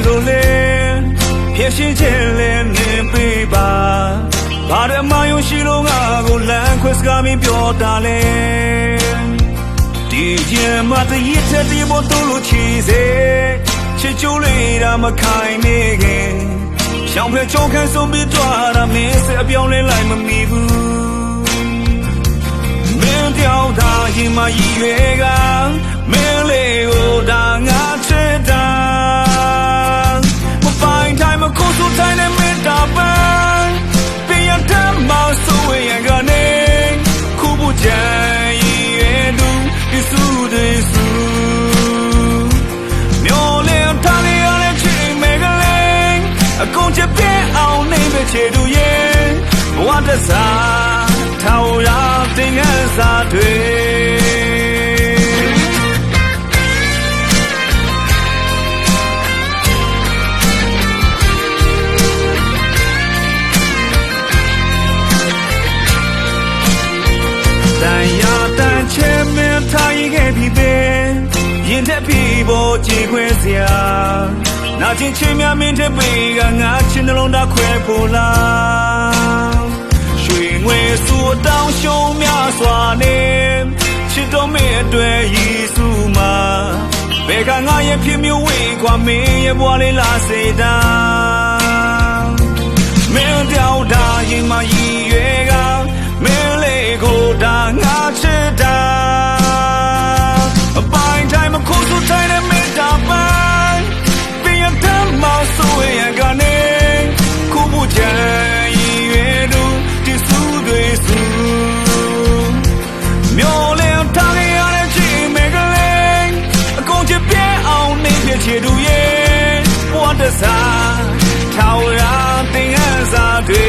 လိုလဲဖြစ်ရှင်ခြင်းလည်းနေပေးပါဘာရမယုံရှိလို့ငါကိုလမ်းခွဲစကားမပြောတာလဲဒီရင်မတည်းတဲ့ဒီမို့လို့ချီစေချစ်ကြလေးတာမခိုင်နေခင်ရှောင်းဖဲချုံခန်းဆုံးပြီးတွားတာမင်းစအပြောင်းလဲလိုက်မမီဘူးမင်းတောင်းတာရင်မရည်ရွယ်ကမင်းလေးကိုဒါငါချစ်တာမပိုင်တိုင်းမခုဆိုတိုင်းနဲ့မင်းတာပန်းပြန်ရတဲ့မောင်ဆိုရင်ကနေခုဘူးချင်ရည်ရွယ်သူဒီစုဒီစုမျိုးလေးထားရတဲ့ချိန်မဲ့ကလေးအကုန်ချပြအောင်နေပဲချေသူရဲ့ဘဝတစားထောင်ရတင်ငန်းစားတွေချမ်းမထိုင်ခဲ့ပြီပဲရင်တဲ့ပြီပေါ်ကြည်ခွဲစရာနာကျင်ချင်းများမင်းတဲ့ပေကငါချင်းနှလုံးသားခွဲဖို့လားရွှေငွေစူတောင်းရှုံးများစွာနဲ့ချစ်တော်မင်းအတွက်ယေစုမှာဘယ်ကငါရဲ့ဖြစ်မျိုးဝေးခွာမင်းရဲ့ဘဝလေးလာစေတာမင်းတောင်းတာရင်မရည်ရွယ်ကမင်းလေးကိုဒါငါချစ်တာအပိုင်တိုင်းမခုဆိုတိုင်းနဲ့မင်းတာပန်းပြန်ရတဲ့မောင်ဆိုရင်ကနေခုဘူးချင်ရည်ရွယ်သူဒီစုတွေစုမျိုးလေးထားရတဲ့ချိန်မဲ့ကလေးအကုန်ချပြအောင်နေပြချေသူရဲ့ဘဝတစားထောင်ရတင်ငန်းစားတွေ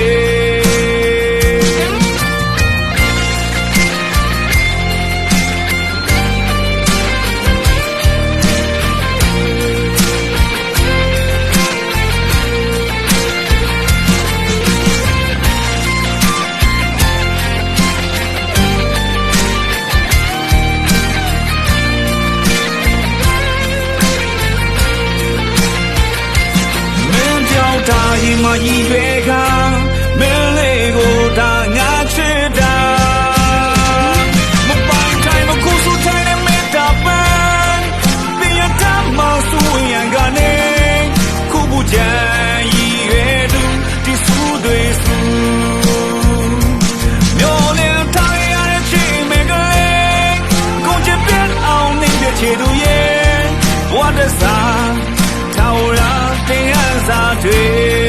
တာရင်မရည်ရွယ်ကမင်းလေးကိုဒါငါချစ်တာမပိုင်တိုင်းမခုဆိုတိုင်းနဲ့မတာပန်းပြန်ရတဲ့မောင်ဆိုရင်ကနေခုဘူးချင်ရည်ရွယ်သူဒီစုတွေစုမျိုးလေးထားရတဲ့ချိန်မဲ့ကလေးကိုချစ်ပြအောင်နေပြချေသူရဲ့ဘဝတစားထောင်ရတင်ရစားတွေ